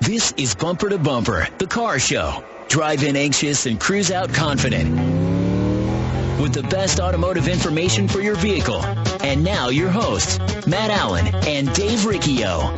This is Bumper to Bumper, the car show. Drive in anxious and cruise out confident. With the best automotive information for your vehicle. And now your hosts, Matt Allen and Dave Riccio.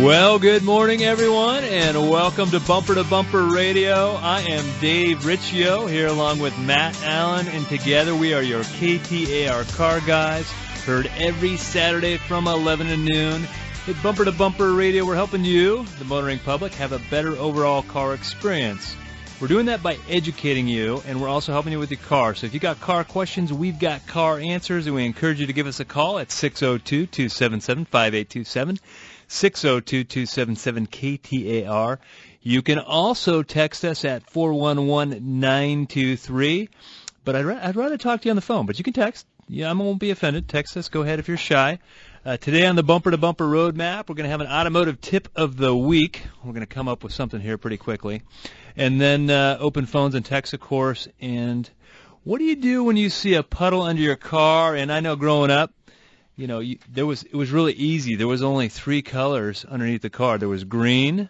Well, good morning, everyone, and welcome to Bumper Radio. I am Dave Riccio here along with Matt Allen, and together we are your KTAR car guys. Heard every Saturday from 11 to noon. At Bumper to Bumper Radio, we're helping you, the motoring public, have a better overall car experience. We're doing that by educating you, and we're also helping you with your car. So if you got car questions, we've got car answers, and we encourage you to give us a call at 602-277-5827, 602-277-KTAR. You can also text us at 411-923. But I'd rather talk to you on the phone, but you can text. Yeah, I won't be offended. Text us. Go ahead if you're shy. Today on the Bumper to Bumper Roadmap, we're going to have an automotive tip of the week. We're going to come up with something here pretty quickly. And then open phones and text, of course. And what do you do when you see a puddle under your car? And I know growing up, you know, it was really easy. There was only three colors underneath the car. There was green,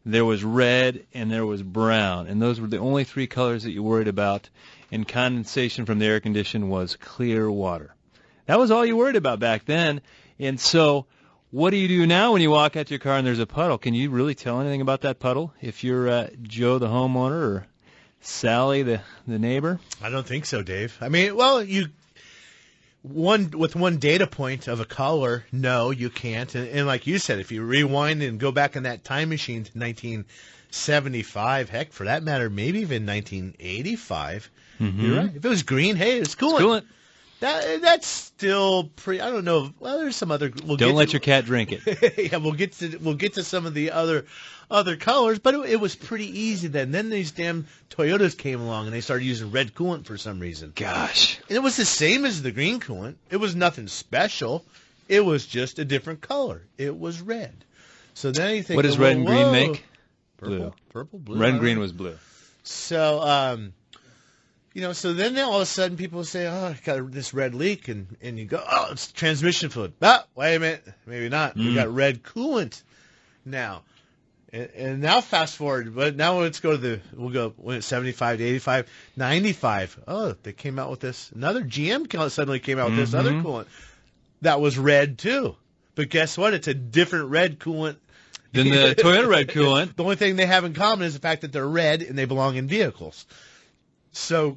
there was red, and there was brown. And those were the only three colors that you worried about. And condensation from the air condition was clear water. That was all you worried about back then. And so what do you do now when you walk out to your car and there's a puddle? Can you really tell anything about that puddle if you're Joe the homeowner or Sally the neighbor? I don't think so, Dave. I mean, well, with one data point of a color, no, you can't. And like you said, if you rewind and go back in that time machine to 1975, heck, for that matter, maybe even 1985, you're right. If it was green, hey, it's coolant. It's coolant. That's still pretty. I don't know. Well, there's some other. Don't let your cat drink it. Yeah, we'll get to some of the other colors, but it was pretty easy then. Then these damn Toyotas came along and they started using red coolant for some reason. Gosh. And it was the same as the green coolant. It was nothing special. It was just a different color. It was red. So then you think, what does red and green make? Purple, blue. Red and green was blue. So, so then all of a sudden people say, oh, I got this red leak, and you go, oh, it's transmission fluid. Ah, wait a minute, maybe not. We got red coolant now. And now fast forward, but now let's go to we'll go 75 to 85, 95. Oh, they came out with this. Another GM suddenly came out with this other coolant. That was red too. But guess what? It's a different red coolant than the Toyota red coolant. The only thing they have in common is the fact that they're red and they belong in vehicles. So,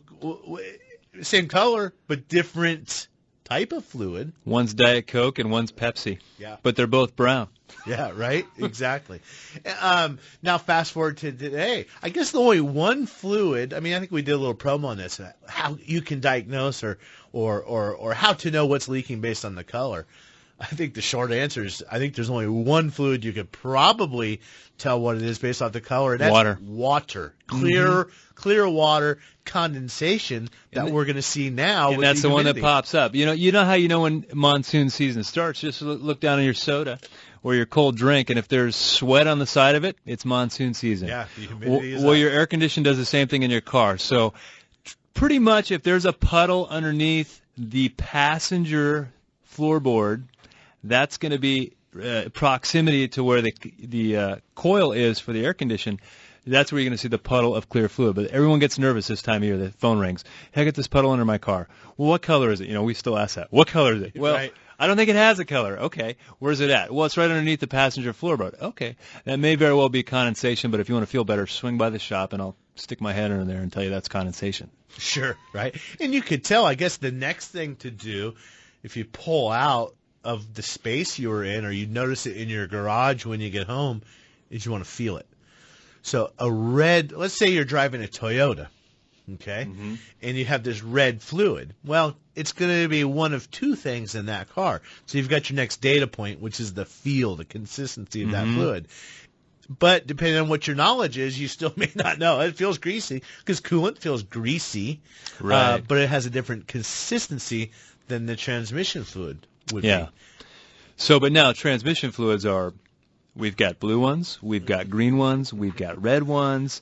same color, but different type of fluid. One's Diet Coke and one's Pepsi. Yeah. But they're both brown. Yeah, right? Exactly. Now, fast forward to today. I guess the only one fluid, I mean, I think we did a little promo on this, how you can diagnose or how to know what's leaking based on the color. I think the short answer is I think there's only one fluid you could probably tell what it is based off the color. And that's water. Clear water condensation that we're going to see now. And that's the one that pops up. You know how you know when monsoon season starts? Just look down at your soda or your cold drink, and if there's sweat on the side of it, it's monsoon season. Yeah, the humidity is Well, up. your air condition does the same thing in your car. So pretty much if there's a puddle underneath the passenger floorboard, that's going to be proximity to where the coil is for the air condition. That's where you're going to see the puddle of clear fluid. But everyone gets nervous this time of year. The phone rings. Hey, I got this puddle under my car. Well, what color is it? We still ask that. What color is it? Well, right. I don't think it has a color. Okay. Where's it at? Well, it's right underneath the passenger floorboard. Okay. That may very well be condensation, but if you want to feel better, swing by the shop and I'll stick my head in there and tell you that's condensation. Sure, right. And you could tell, I guess the next thing to do, if you pull out of the space you were in or you notice it in your garage when you get home, is you want to feel it. So let's say you're driving a Toyota, okay, and you have this red fluid. Well, it's going to be one of two things in that car. So you've got your next data point, which is the feel, the consistency of that fluid. But depending on what your knowledge is, you still may not know. It feels greasy because coolant feels greasy, right? But it has a different consistency than the transmission fluid would be. So, but now transmission fluids we've got blue ones, we've got green ones, we've got red ones.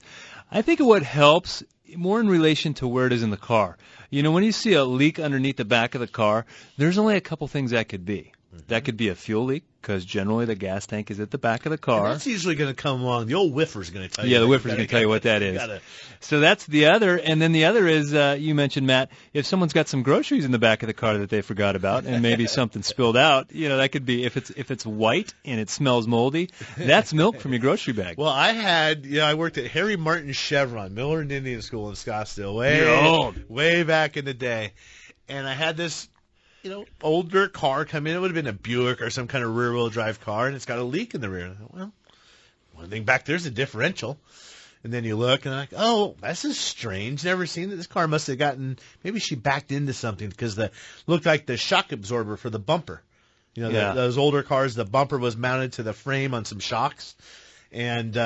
I think what helps more in relation to where it is in the car. When you see a leak underneath the back of the car, there's only a couple things that could be. That could be a fuel leak because generally the gas tank is at the back of the car. And that's usually going to come along. The old whiffer's going to tell you. Yeah, the whiffer's going to tell you what that is. So that's the other. And then the other is, you mentioned, Matt, if someone's got some groceries in the back of the car that they forgot about and maybe something spilled out, that could be, if it's white and it smells moldy, that's milk from your grocery bag. Well, I worked at Harry Martin Chevron, Miller and Indian School in Scottsdale, way back in the day. And I had this older car come in. It would have been a Buick or some kind of rear-wheel drive car, and it's got a leak in the rear. And I thought, well, one thing back there's a differential. And then you look, and I'm like, oh, this is strange. Never seen it. This car must have maybe she backed into something because looked like the shock absorber for the bumper. Those older cars, the bumper was mounted to the frame on some shocks. And,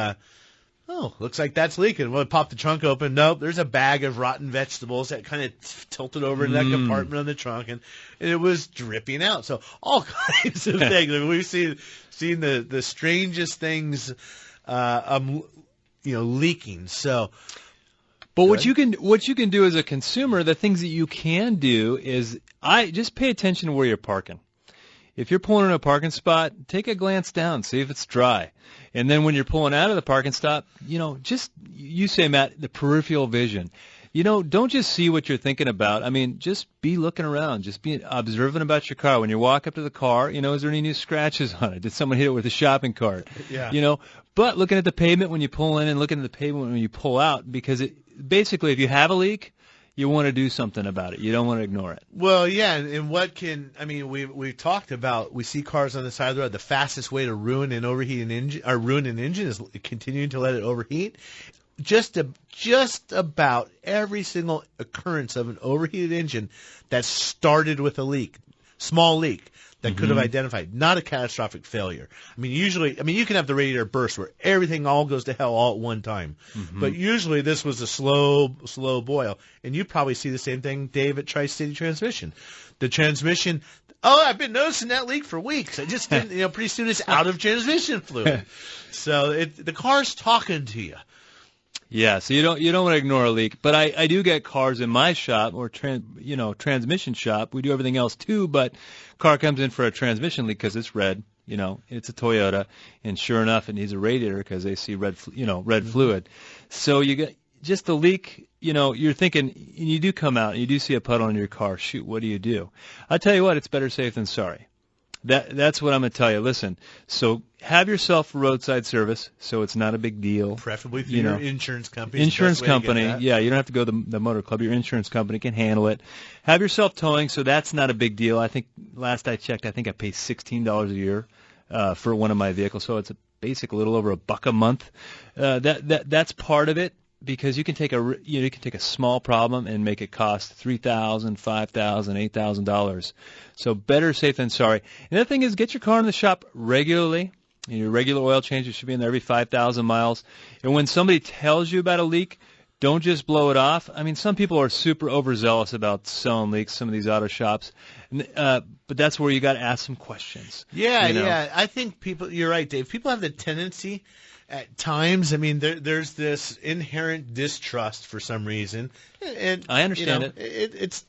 looks like that's leaking. Well, pop the trunk open. Nope, there's a bag of rotten vegetables that kind of tilted over into that compartment on the trunk, and it was dripping out. So all kinds of things. I mean, we've seen the strangest things, leaking. So, but what you can do as a consumer, the things that you can do is just pay attention to where you're parking. If you're pulling in a parking spot, take a glance down, see if it's dry. And then when you're pulling out of the parking spot, you say, Matt, the peripheral vision. Don't just see what you're thinking about. I mean, just be looking around. Just be observant about your car. When you walk up to the car, is there any new scratches on it? Did someone hit it with a shopping cart? Yeah. But looking at the pavement when you pull in and looking at the pavement when you pull out, because basically if you have a leak, you want to do something about it. You don't want to ignore it. Well, yeah, and we've talked about, we see cars on the side of the road. The fastest way to ruin an engine is continuing to let it overheat. Just about every single occurrence of an overheated engine that started with a leak, small leak, that could have identified, not a catastrophic failure. I mean, usually, you can have the radiator burst where everything all goes to hell all at one time. But usually this was a slow boil. And you probably see the same thing, Dave, at Tri-City Transmission. The transmission, I've been noticing that leak for weeks. I just didn't, pretty soon it's out of transmission fluid. So the car's talking to you. Yeah, so you don't want to ignore a leak, but I do get cars in my shop or transmission shop. We do everything else too, but car comes in for a transmission leak because it's red. It's a Toyota, and sure enough, it needs a radiator because they see red fluid. So you get just the leak. You're thinking, and you do come out and you do see a puddle in your car. Shoot, what do you do? I tell you what, it's better safe than sorry. That's what I'm going to tell you. Listen, so have yourself roadside service, so it's not a big deal. Preferably through your insurance company. Insurance company, yeah, you don't have to go to the motor club. Your insurance company can handle it. Have yourself towing, so that's not a big deal. I think last I checked, I pay $16 a year for one of my vehicles, so it's a little over $1 a month. That's part of it. Because you can take a small problem and make it cost $3,000, $5,000, $8,000. So better safe than sorry. And the other thing is, get your car in the shop regularly. Your regular oil changes should be in there every 5,000 miles. And when somebody tells you about a leak, don't just blow it off. I mean, some people are super overzealous about selling leaks. Some of these auto shops, but that's where you got to ask some questions. Yeah. I think you're right, Dave. People have the tendency. At times, there's this inherent distrust for some reason, and I understand it.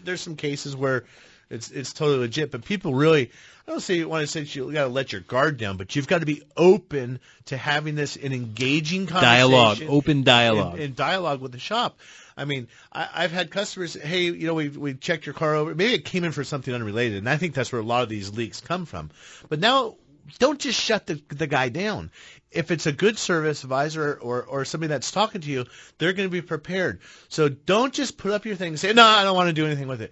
There's some cases where it's totally legit, but people really, I don't want to say you got to let your guard down, but you've got to be open to having this an engaging conversation, open dialogue, and dialogue with the shop. I've had customers, hey, we checked your car over. Maybe it came in for something unrelated, and I think that's where a lot of these leaks come from. But now, don't just shut the guy down. If it's a good service advisor or somebody that's talking to you, they're going to be prepared. So don't just put up your thing and say, no, I don't want to do anything with it.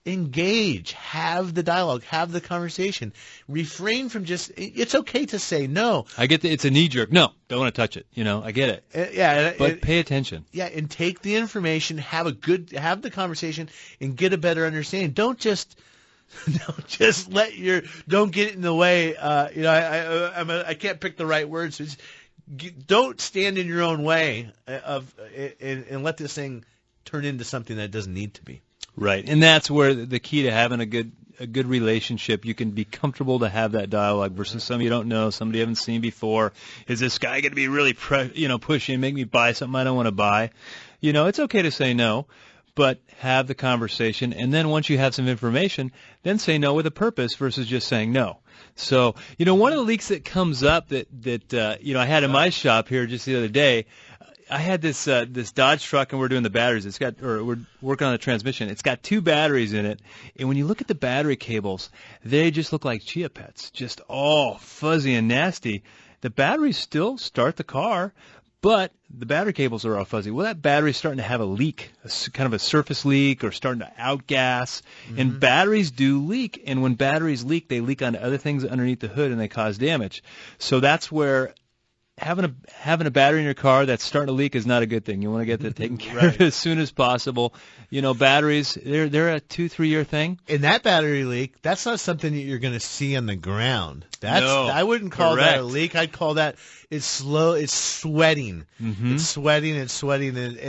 Engage. Have the dialogue. Have the conversation. Refrain from it's okay to say no. I get it's a knee-jerk. No, don't want to touch it. I get it. But pay attention. Yeah, and take the information, have the conversation, and get a better understanding. Don't just don't get in the way. I can't pick the right words. Don't stand in your own way and let this thing turn into something that it doesn't need to be. Right, and that's where the key to having a good relationship. You can be comfortable to have that dialogue versus somebody you don't know, somebody you haven't seen before. Is this guy going to be really pushy and make me buy something I don't want to buy? It's okay to say no. but have the conversation. And then once you have some information, then say no with a purpose versus just saying no. So, one of the leaks that comes up that I had in my shop here just the other day, I had this Dodge truck, and we're doing the batteries. We're working on the transmission. It's got 2 batteries in it, and when you look at the battery cables, they just look like chia pets, just all fuzzy and nasty. The batteries still start the car, but the battery cables are all fuzzy. Well, that battery's starting to have a leak, kind of a surface leak, or starting to outgas. Mm-hmm. And batteries do leak, and when batteries leak, they leak onto other things underneath the hood, and they cause damage. So that's where having a battery in your car that's starting to leak is not a good thing. You want to get that taken care of as soon as possible. Batteries, they're a 2-3 year thing. And that battery leak, that's not something that you're going to see on the ground. No, I wouldn't call that a leak. I'd call that it's sweating. Mm-hmm. It's sweating, and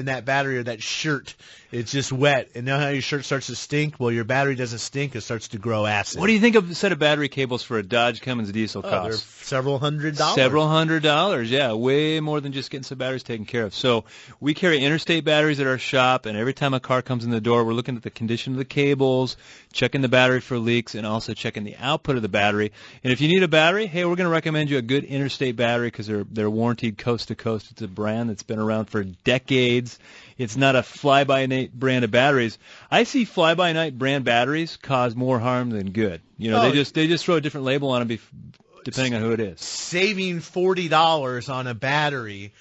that battery or that shirt, it's just wet. And now how your shirt starts to stink? Well, your battery doesn't stink. It starts to grow acid. What do you think of a set of battery cables for a Dodge Cummins diesel cost? They're several $100s. Several $100s, yeah. Way more than just getting some batteries taken care of. So we carry Interstate batteries at our shop, and every time a car comes in the door, we're looking at the condition of the cables, checking the battery for leaks, and also checking the output of the battery. And if you need a battery, hey, we're going to recommend you a good Interstate battery because they're warranted coast to coast. It's a brand that's been around for decades. It's not a fly-by-night brand of batteries. I see fly-by-night brand batteries cause more harm than good. They just throw a different label on them depending on who it is. Saving $40 on a battery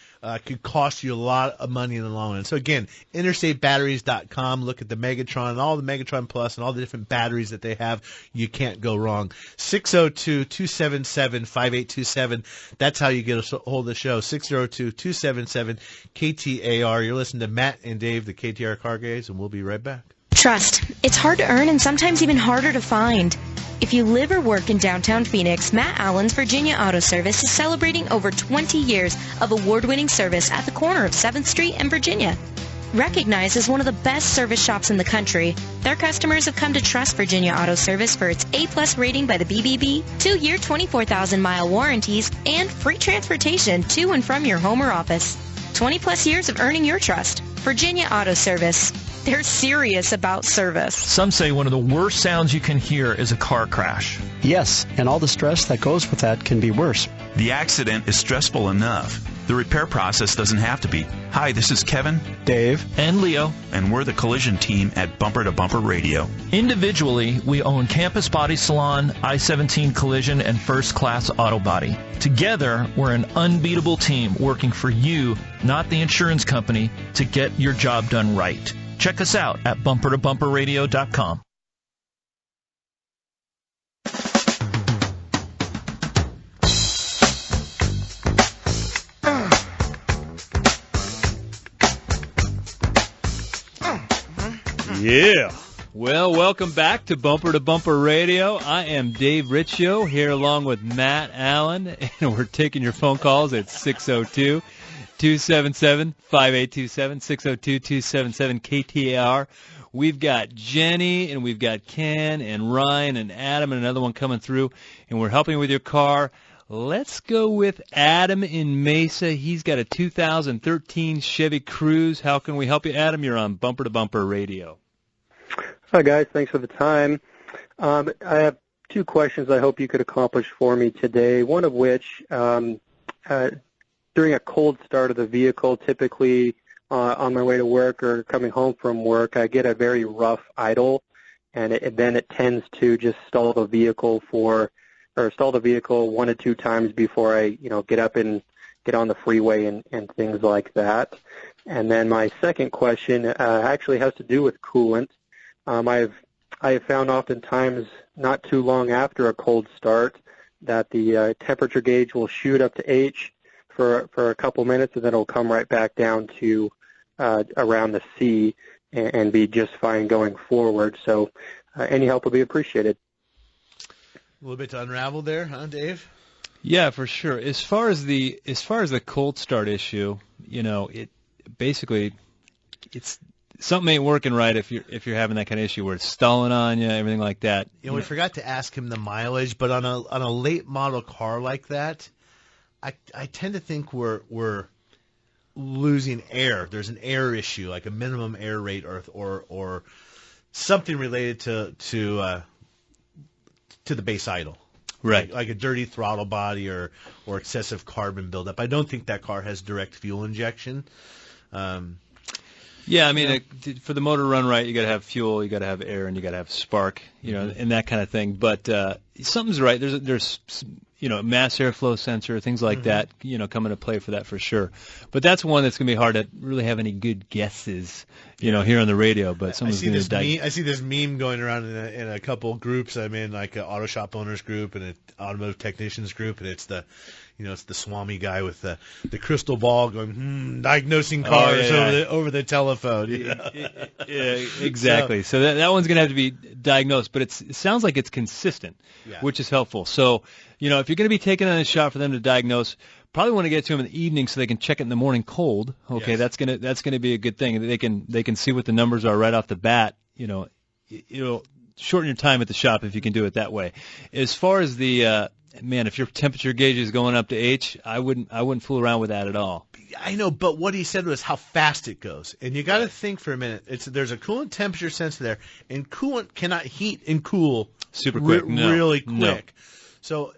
could cost you a lot of money in the long run. So again, interstatebatteries.com. Look at the Megatron and all the Megatron Plus and all the different batteries that they have. You can't go wrong. 602-277-5827. That's how you get a hold of the show. 602-277-KTAR. You're listening to Matt and Dave, the KTAR Car Guys, and we'll be right back. Trust. It's hard to earn and sometimes even harder to find. If you live or work in downtown Phoenix, Matt Allen's Virginia Auto Service is celebrating over 20 years of award-winning service at the corner of 7th Street and Virginia. Recognized as one of the best service shops in the country, their customers have come to trust Virginia Auto Service for its A-plus rating by the BBB, 2-year 24,000-mile warranties, and free transportation to and from your home or office. 20-plus years of earning your trust. Virginia Auto Service. They're serious about service. Some say one of the worst sounds you can hear is a car crash. Yes, and all the stress that goes with that can be worse. The accident is stressful enough. The repair process doesn't have to be. Hi, this is Kevin, Dave, and Leo, and we're the collision team at Bumper to Bumper Radio. Individually, we own Campus Body Salon, I-17 Collision, and First Class Auto Body. Together, we're an unbeatable team working for you, not the insurance company, to get your job done right. Check us out at bumpertobumperradio.com. Yeah. Well, welcome back to Bumper Radio. I am Dave Riccio here along with Matt Allen, and we're taking your phone calls at 602-277-5827, 602-277-KTAR. We've got Jenny, and we've got Ken, and Ryan, and Adam, and another one coming through, and we're helping with your car. Let's go with Adam in Mesa. He's got a 2013 Chevy Cruz. How can we help you, Adam? You're on Bumper to Bumper Radio. Hi, guys. Thanks for the time. I have 2 questions I hope you could accomplish for me today, one of which, during a cold start of the vehicle, typically on my way to work or coming home from work, I get a very rough idle, and then it tends to just stall the vehicle 1 to 2 times before I, get up and get on the freeway and things like that. And then my second question actually has to do with coolant. I have found oftentimes not too long after a cold start that the temperature gauge will shoot up to H for a couple minutes, and then it'll come right back down to around the C and be just fine going forward. So any help will be appreciated. A little bit to unravel there, huh, Dave? Yeah, for sure. As far as the cold start issue, it basically it's something ain't working right if you're having that kind of issue where it's stalling on you, everything like that. We forgot to ask him the mileage, but on a late model car like that, I tend to think we're losing air. There's an air issue, like a minimum air rate or something related to the base idle. Right. Like a dirty throttle body or excessive carbon buildup. I don't think that car has direct fuel injection. Yeah, I mean, for the motor to run right, you got to have fuel, you got to have air, and you got to have spark, and that kind of thing. But something's right. There's mass airflow sensor, things like that, come into play for that for sure. But that's one that's going to be hard to really have any good guesses, here on the radio. But someone's going to I see this meme going around in a couple groups I'm in, like an auto shop owners group and an automotive technicians group, and it's the it's the Swami guy with the crystal ball going, diagnosing cars over the telephone. Yeah, exactly. So that one's going to have to be diagnosed, but it sounds like it's consistent, which is helpful. So, if you're going to be taking on a shot for them to diagnose, probably want to get to them in the evening so they can check it in the morning cold. Okay, yes. That's gonna be a good thing. They can see what the numbers are right off the bat. It'll shorten your time at the shop if you can do it that way. As far as the if your temperature gauge is going up to H, I wouldn't fool around with that at all. I know, but what he said was how fast it goes, and you got to think for a minute. There's a coolant temperature sensor there, and coolant cannot heat and cool super quick, really quick. No. So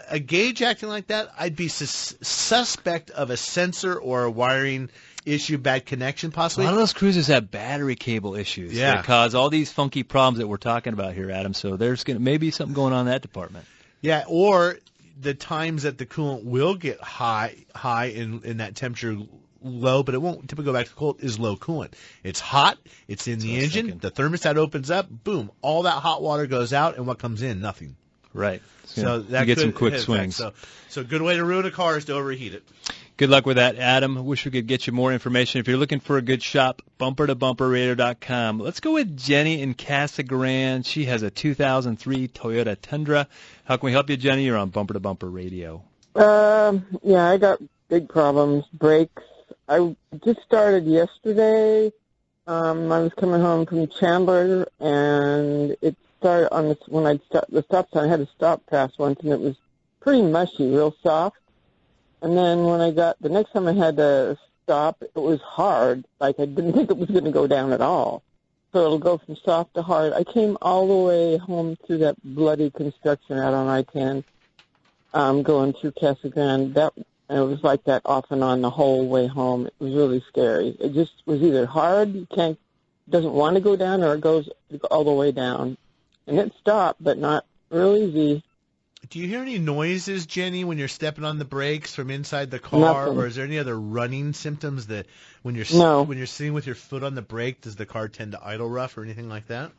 a gauge acting like that, I'd be suspect of a sensor or a wiring issue, bad connection possibly. A lot of those Cruisers have battery cable issues that cause all these funky problems that we're talking about here, Adam. So there's maybe something going on in that department. Yeah, or the times that the coolant will get high in that temperature low, but it won't typically go back to cold, is low coolant. It's hot, it's in the engine, the thermostat opens up, boom, all that hot water goes out, and what comes in? Nothing. Right. So that you get some quick swings. So good way to ruin a car is to overheat it. Good luck with that, Adam. I wish we could get you more information. If you're looking for a good shop, bumpertobumperradio.com. Let's go with Jenny in Casa Grande. She has a 2003 Toyota Tundra. How can we help you, Jenny? You're on Bumper to Bumper Radio. I got big problems. Brakes. I just started yesterday. I was coming home from Chandler, and it started on when I stopped the stop sign. I had to stop past once, and it was pretty mushy, real soft. And then when the next time I had to stop, it was hard. Like I didn't think it was going to go down at all. So it'll go from soft to hard. I came all the way home through that bloody construction out on I-10, going through Casa Grande. And it was like that off and on the whole way home. It was really scary. It just was either hard, doesn't want to go down, or it goes all the way down. And it stopped, but not real easy. Do you hear any noises, Jenny, when you're stepping on the brakes from inside the car? Nothing. Or is there any other running symptoms that when you're sitting with your foot on the brake, does the car tend to idle rough or anything like that?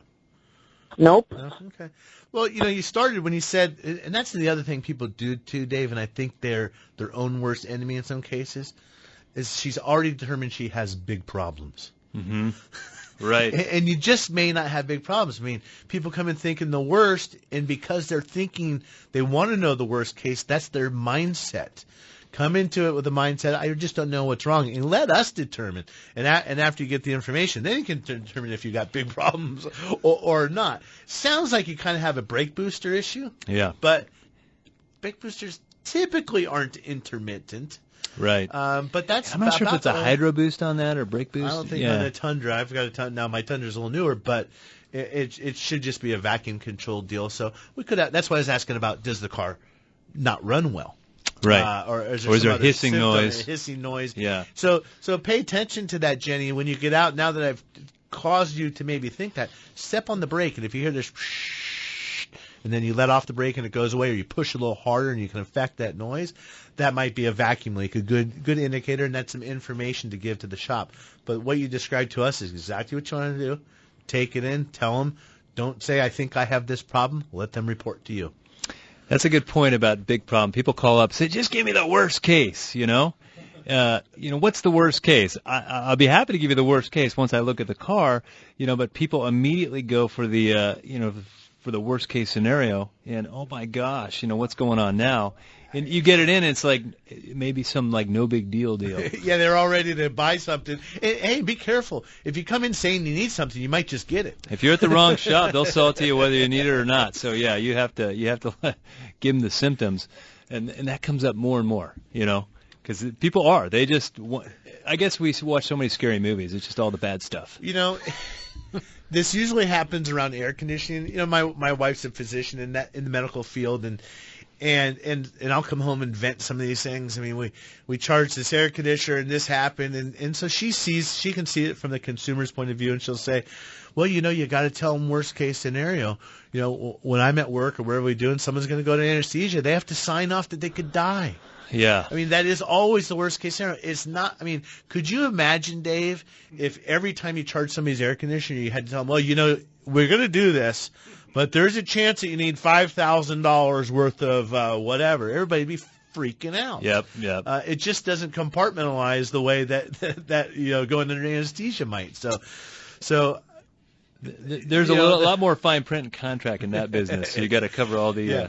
Nope. No? Okay. Well, you started when you said, and that's the other thing people do too, Dave, and I think they're their own worst enemy in some cases, is she's already determined she has big problems. Mm-hmm. Right. And you just may not have big problems. I mean, people come in thinking the worst, and because they're thinking they want to know the worst case, that's their mindset. Come into it with a mindset, I just don't know what's wrong, and let us determine. And after you get the information, then you can determine if you got big problems or not. Sounds like you kind of have a brake booster issue. Yeah. But brake boosters typically aren't intermittent. Right. But that's I'm not sure if it's a hydro boost on that or brake boost. I don't think on the Tundra. I've got a Tundra. Now my Tundra's a little newer, but it should just be a vacuum controlled deal. So we could. That's why I was asking about, does the car not run well? Right. Or is there a hissing noise? Hissing noise. Yeah. So pay attention to that, Jenny. When you get out, now that I've caused you to maybe think that, step on the brake, and if you hear this, and then you let off the brake and it goes away, or you push a little harder and you can affect that noise, that might be a vacuum leak, a good indicator, and that's some information to give to the shop. But what you described to us is exactly what you want to do. Take it in, tell them. Don't say, I think I have this problem. Let them report to you. That's a good point about big problem. People call up and say, just give me the worst case, what's the worst case? I'll be happy to give you the worst case once I look at the car, but people immediately go for the, for the worst case scenario, and oh my gosh, what's going on now? And you get it in, and it's like maybe some like no big deal. Yeah, they're all ready to buy something. And, hey, be careful. If you come in saying you need something, you might just get it. If you're at the wrong shop, they'll sell it to you whether you need it or not. So yeah, you have to give them the symptoms, and that comes up more and more, Because people are. They just. I guess we watch so many scary movies. It's just all the bad stuff. You know, this usually happens around air conditioning. You know, my wife's a physician in the medical field, and I'll come home and vent some of these things. I mean, we charged this air conditioner and this happened, and so she can see it from the consumer's point of view, and she'll say, well, you know, you got to tell them worst case scenario. You know, when I'm at work or wherever we do, and someone's going to go to anesthesia, they have to sign off that they could die. Yeah. I mean, that is always the worst case scenario. It's not, I mean, could you imagine, Dave, if every time you charge somebody's air conditioner, you had to tell them, well, you know, we're going to do this, but there's a chance that you need $5,000 worth of whatever. Everybody'd be freaking out. Yep. It just doesn't compartmentalize the way that you know, going under anesthesia might. So there's a lot more fine print and contract in that business. So you got to cover all the. Yeah.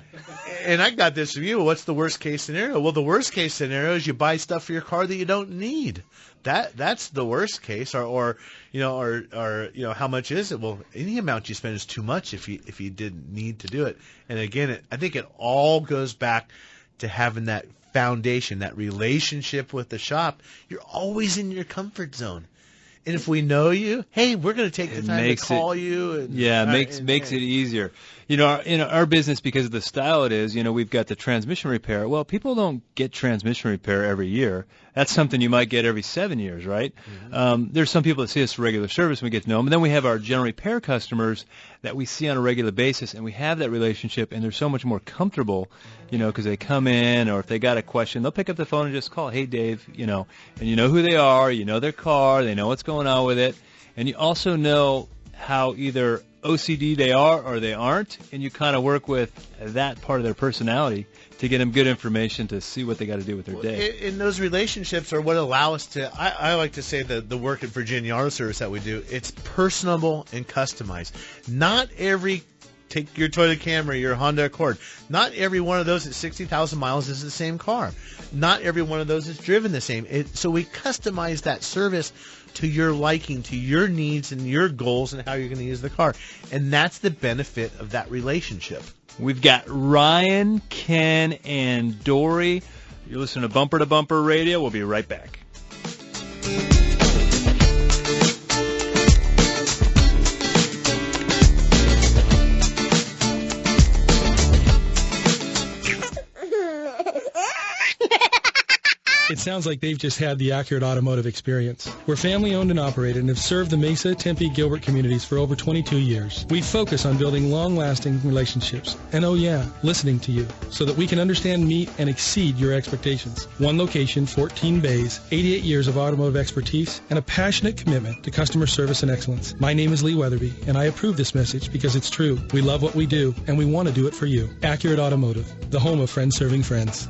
And I got this from you. What's the worst case scenario? Well, the worst case scenario is you buy stuff for your car that you don't need. That's the worst case. Or you know, how much is it? Well, any amount you spend is too much if you didn't need to do it. And again, I think it all goes back to having that foundation, that relationship with the shop. You're always in your comfort zone. And if we know you, hey, we're going to take the time to call you. And, makes it easier. You know, in our business, because of the style it is, you know, we've got the transmission repair. Well, people don't get transmission repair every year. That's something you might get every 7 years, right? Mm-hmm. There's some people that see us for regular service, and we get to know them. And then we have our general repair customers that we see on a regular basis, and we have that relationship, and they're so much more comfortable, you know, because they come in, or if they got a question, they'll pick up the phone and just call, hey, Dave, you know, and you know who they are, you know their car, they know what's going on with it, and you also know how either OCD they are or they aren't, and you kind of work with that part of their personality to get them good information to see what they got to do with their day. And those relationships are what allow us to, I like to say that the work at Virginia Auto Service that we do, it's personable and customized. Take your Toyota Camry, your Honda Accord. Not every one of those at 60,000 miles is the same car. Not every one of those is driven the same. So we customize that service to your liking, to your needs and your goals and how you're going to use the car. And that's the benefit of that relationship. We've got Ryan, Ken, and Dory. You're listening to Bumper Radio. We'll be right back. It sounds like they've just had the accurate automotive experience. We're family owned and operated and have served the Mesa, Tempe, Gilbert communities for over 22 years. We focus on building long-lasting relationships and, oh yeah, listening to you so that we can understand, meet, and exceed your expectations. One location, 14 bays, 88 years of automotive expertise, and a passionate commitment to customer service and excellence. My name is Lee Weatherby, and I approve this message because it's true. We love what we do, and we want to do it for you. Accurate Automotive, the home of friends serving friends.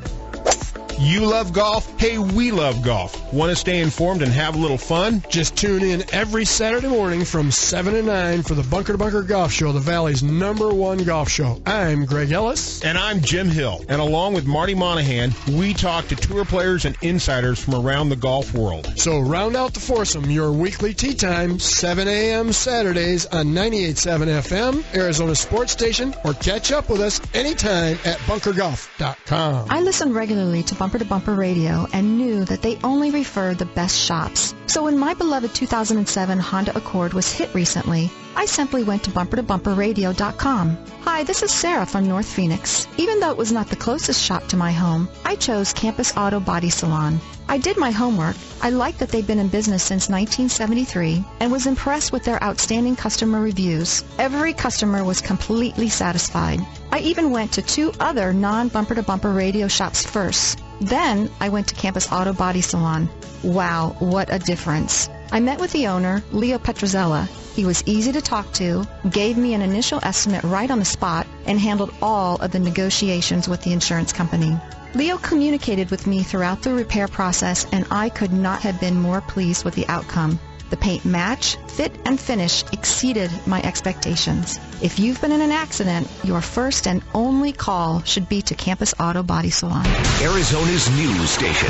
You love golf? Hey, we love golf. Want to stay informed and have a little fun? Just tune in every Saturday morning from 7 to 9 for the Bunker to Bunker Golf Show, the Valley's #1 golf show. I'm Greg Ellis. And I'm Jim Hill. And along with Marty Monahan, we talk to tour players and insiders from around the golf world. So round out the foursome, your weekly tee time, 7 a.m. Saturdays on 98.7 FM, Arizona Sports Station, or catch up with us anytime at bunkergolf.com. I listen regularly to Bumper Radio and knew that they only referred the best shops. So when my beloved 2007 Honda Accord was hit recently, I simply went to bumpertobumperradio.com. Hi, this is Sarah from North Phoenix. Even though it was not the closest shop to my home, I chose Campus Auto Body Salon. I did my homework. I liked that they've been in business since 1973 and was impressed with their outstanding customer reviews. Every customer was completely satisfied. I even went to 2 other non-Bumper to Bumper radio shops first. Then I went to Campus Auto Body Salon. Wow, what a difference. I met with the owner, Leo Petrozella. He was easy to talk to, gave me an initial estimate right on the spot, and handled all of the negotiations with the insurance company. Leo communicated with me throughout the repair process, and I could not have been more pleased with the outcome. The paint match, fit, and finish exceeded my expectations. If you've been in an accident, your first and only call should be to Campus Auto Body Salon. Arizona's news station.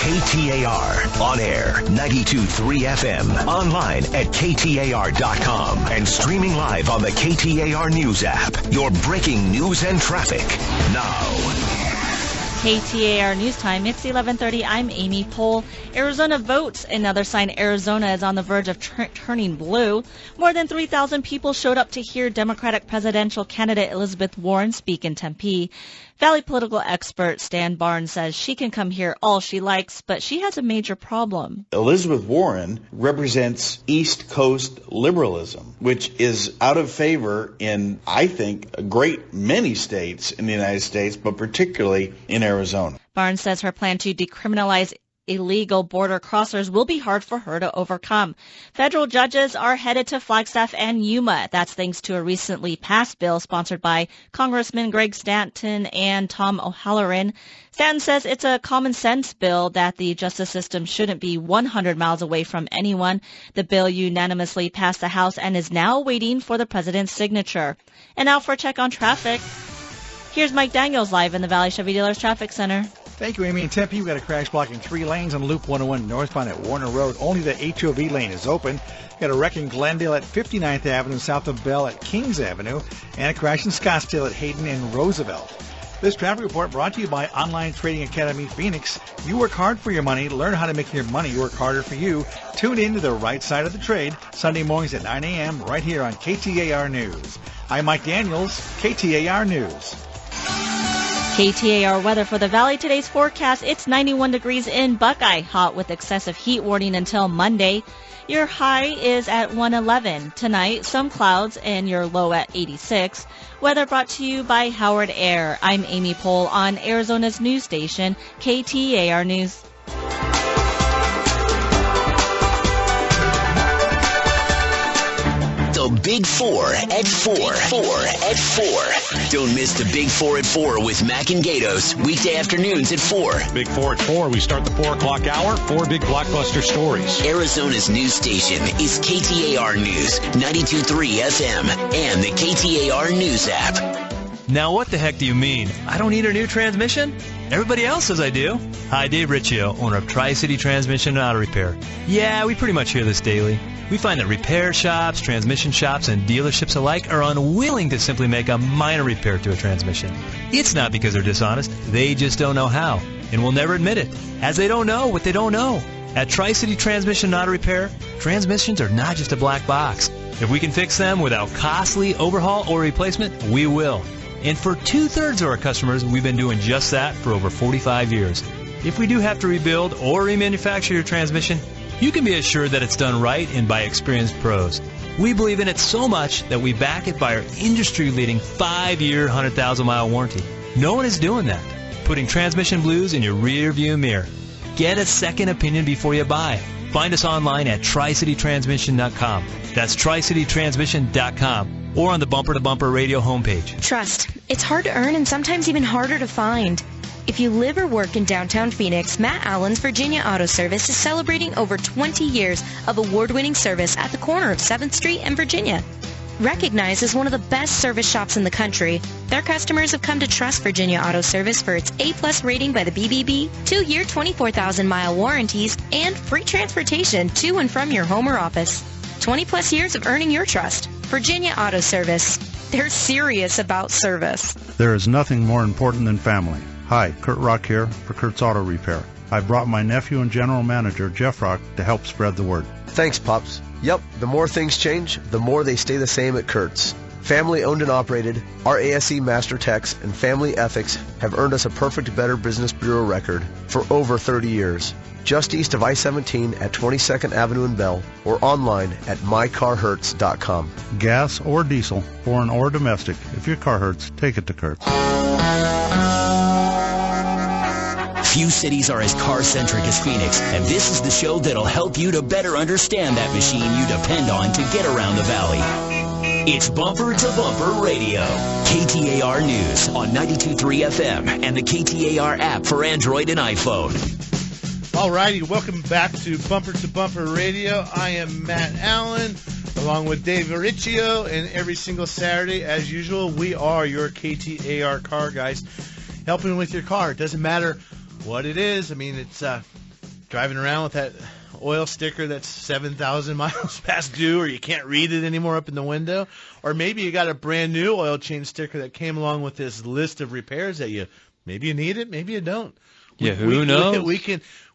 KTAR. On air, 92.3 FM. Online at KTAR.com. And streaming live on the KTAR News app. Your breaking news and traffic. Now. KTAR News Time. It's 11:30. I'm Amy Pohl. Arizona votes. Another sign Arizona is on the verge of turning blue. More than 3,000 people showed up to hear Democratic presidential candidate Elizabeth Warren speak in Tempe. Valley political expert Stan Barnes says she can come here all she likes, but she has a major problem. Elizabeth Warren represents East Coast liberalism, which is out of favor in, I think, a great many states in the United States, but particularly in Arizona. Barnes says her plan to decriminalize illegal border crossers will be hard for her to overcome. Federal judges are headed to Flagstaff and Yuma. That's thanks to a recently passed bill sponsored by Congressman Greg Stanton and Tom O'Halloran. Stanton says it's a common sense bill that the justice system shouldn't be 100 miles away from anyone. The bill unanimously passed the House and is now waiting for the president's signature. And now for a check on traffic. Here's Mike Daniels live in the Valley Chevy Dealers Traffic Center. Thank you, Amy. In Tempe, we've got a crash blocking 3 lanes on Loop 101 northbound at Warner Road. Only the HOV lane is open. Got a wreck in Glendale at 59th Avenue south of Bell at Kings Avenue, and a crash in Scottsdale at Hayden and Roosevelt. This traffic report brought to you by Online Trading Academy Phoenix. You work hard for your money. Learn how to make your money work harder for you. Tune in to the right side of the trade Sunday mornings at 9 a.m. right here on KTAR News. I'm Mike Daniels, KTAR News. KTAR weather for the Valley. Today's forecast, it's 91 degrees in Buckeye, hot with excessive heat warning until Monday. Your high is at 111. Tonight, some clouds and your low at 86. Weather brought to you by Howard Air. I'm Amy Pohl on Arizona's news station, KTAR News. The Big Four at 4. Don't miss the Big Four at 4 with Mac and Gatos, weekday afternoons at 4. Big Four at 4. We start the 4 o'clock hour. 4 big blockbuster stories. Arizona's news station is KTAR News, 92.3 FM, and the KTAR News app. Now what the heck do you mean? I don't need a new transmission? Everybody else says I do. Hi, Dave Riccio, owner of Tri-City Transmission and Auto Repair. Yeah, we pretty much hear this daily. We find that repair shops, transmission shops, and dealerships alike are unwilling to simply make a minor repair to a transmission. It's not because they're dishonest. They just don't know how, and will never admit it, as they don't know what they don't know. At Tri-City Transmission and Auto Repair, transmissions are not just a black box. If we can fix them without costly overhaul or replacement, we will. And for 2/3 of our customers, we've been doing just that for over 45 years. If we do have to rebuild or remanufacture your transmission, you can be assured that it's done right and by experienced pros. We believe in it so much that we back it by our industry-leading 5-year, 100,000-mile warranty. No one is doing that, putting transmission blues in your rear-view mirror. Get a second opinion before you buy. Find us online at tricitytransmission.com. That's tricitytransmission.com. Or on the Bumper to Bumper Radio homepage. Trust. It's hard to earn and sometimes even harder to find. If you live or work in downtown Phoenix, Matt Allen's Virginia Auto Service is celebrating over 20 years of award-winning service at the corner of 7th Street and Virginia. Recognized as one of the best service shops in the country, their customers have come to trust Virginia Auto Service for its A+ rating by the BBB, 2-year 24,000-mile warranties, and free transportation to and from your home or office. 20+ years of earning your trust. Virginia Auto Service. They're serious about service. There is nothing more important than family. Hi, Kurt Rock here for Kurt's Auto Repair. I brought my nephew and general manager, Jeff Rock, to help spread the word. Thanks, Pops. Yep, the more things change, the more they stay the same at Kurt's. Family owned and operated, our ASE Master Techs and family ethics have earned us a Perfect Better Business Bureau record for over 30 years. Just east of I-17 at 22nd Avenue in Bell, or online at mycarhurts.com. Gas or diesel, foreign or domestic, if your car hurts, take it to Kurt's. Few cities are as car-centric as Phoenix, and this is the show that'll help you to better understand that machine you depend on to get around the valley. It's Bumper to Bumper Radio. KTAR News on 92.3 FM and the KTAR app for Android and iPhone. All righty, welcome back to Bumper Radio. I am Matt Allen, along with Dave Riccio, and every single Saturday, as usual, we are your KTAR car guys, helping with your car. It doesn't matter what it is. I mean, it's driving around with that oil sticker that's 7,000 miles past due, or you can't read it anymore up in the window, or maybe you got a brand new oil change sticker that came along with this list of repairs that you Maybe you need it, maybe you don't. Yeah, who knows?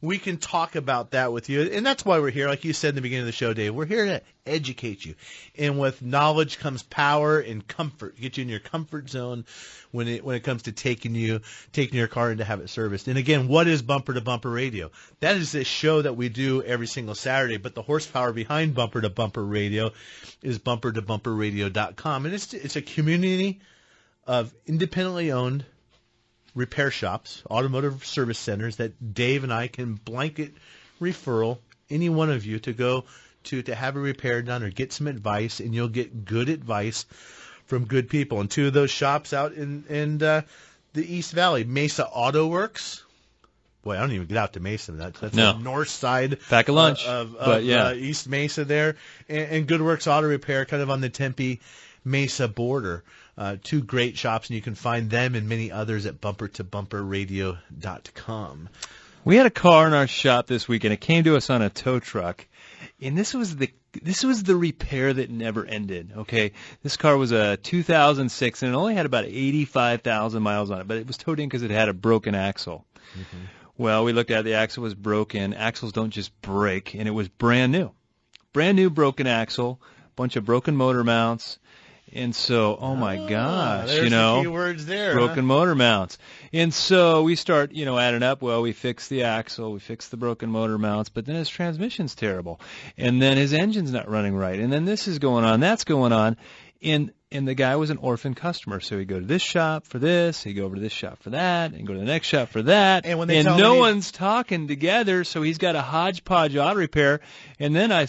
We can talk about that with you, and that's why we're here. Like you said in the beginning of the show, Dave, we're here to educate you, and with knowledge comes power and comfort. Get you in your comfort zone when it comes to taking your car in to have it serviced. And again, what is Bumper to Bumper Radio? That is a show that we do every single Saturday, but the horsepower behind Bumper to Bumper Radio is bumpertobumperradio.com, and it's a community of independently owned repair shops, automotive service centers that Dave and I can blanket referral any one of you to go to have a repair done or get some advice, and you'll get good advice from good people. And two of those shops out in the East Valley, Mesa Auto Works. Boy, I don't even get out to Mesa. That's the north side pack of lunch of East Mesa there, and Good Works Auto Repair, kind of on the Tempe Mesa border. Two great shops, and you can find them and many others at bumpertobumperradio.com. We had a car in our shop this week, and it came to us on a tow truck, and this was the repair that never ended. Okay, this car was a 2006, and it only had about 85,000 miles on it, but it was towed in because it had a broken axle. Mm-hmm. Well, we looked at it, the axle was broken. Axles don't just break, and it was brand new broken axle, bunch of broken motor mounts. And so, oh my gosh, there's the key words there, broken motor mounts. And so we start, adding up. Well, we fix the axle, we fix the broken motor mounts, but then his transmission's terrible, and then his engine's not running right, and then this is going on, that's going on, and the guy was an orphan customer, so he'd go to this shop for this, he'd go over to this shop for that, and go to the next shop for that, and no one's talking together, so he's got a hodgepodge auto repair. And then I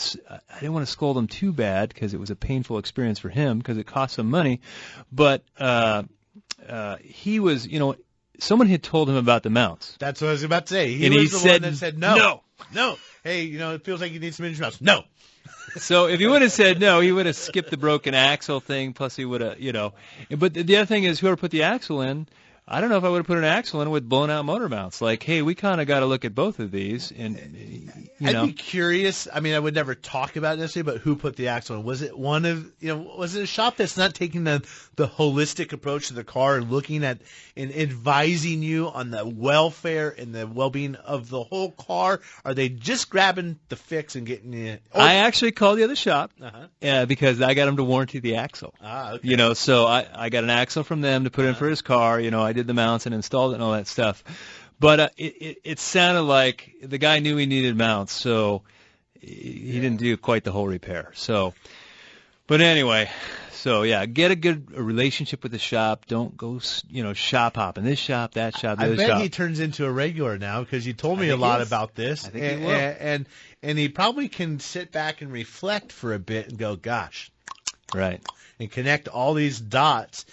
didn't want to scold him too bad because it was a painful experience for him because it cost some money, but he was, someone had told him about the mounts. That's what I was about to say. He was the said, one that said no. Hey, it feels like you need some engine mounts. No. So if he would have said no, he would have skipped the broken axle thing, plus he would have, But the other thing is, whoever put the axle in, I don't know if I would have put an axle in with blown out motor mounts. Like, hey, we kind of got to look at both of these. And I'd be curious. I mean, I would never talk about it necessarily, but who put the axle in? Was it one of, was it a shop that's not taking the holistic approach to the car and looking at and advising you on the welfare and the well-being of the whole car? Are they just grabbing the fix and getting it? I actually called the other shop because I got him to warranty the axle. Okay. So I got an axle from them to put in for his car. I did the mounts and installed it and all that stuff. But it sounded like the guy knew he needed mounts, so he didn't do quite the whole repair. So, but anyway, get a good relationship with the shop. Don't go, shop hopping. This shop, that shop, the other shop. I bet he turns into a regular now because he told me a lot about this. I think he will. And he probably can sit back and reflect for a bit and go, gosh. Right. And connect all these dots.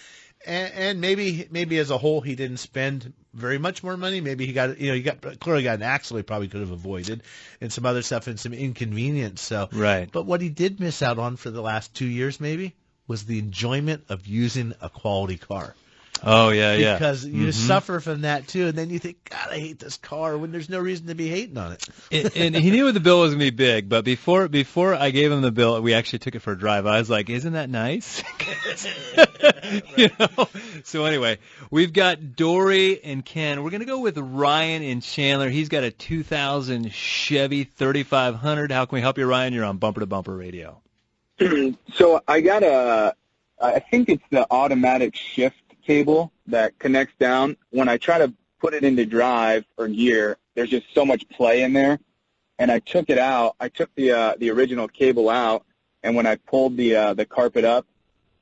And maybe as a whole he didn't spend very much more money. Maybe he got clearly got an axle he probably could have avoided, and some other stuff and some inconvenience. So right. But what he did miss out on for the last 2 years maybe was the enjoyment of using a quality car. Oh yeah. Because you suffer from that too, and then you think, God, I hate this car when there's no reason to be hating on it. And he knew the bill was gonna be big, but before I gave him the bill, we actually took it for a drive. I was like, isn't that nice? So anyway, we've got Dory and Ken. We're gonna go with Ryan in Chandler. He's got a 2000 Chevy 3500. How can we help you, Ryan? You're on Bumper to Bumper Radio. So I got I think it's the automatic shift cable that connects down. When I try to put it into drive or gear, there's just so much play in there, and I took it out. I took the original cable out, and when I pulled the carpet up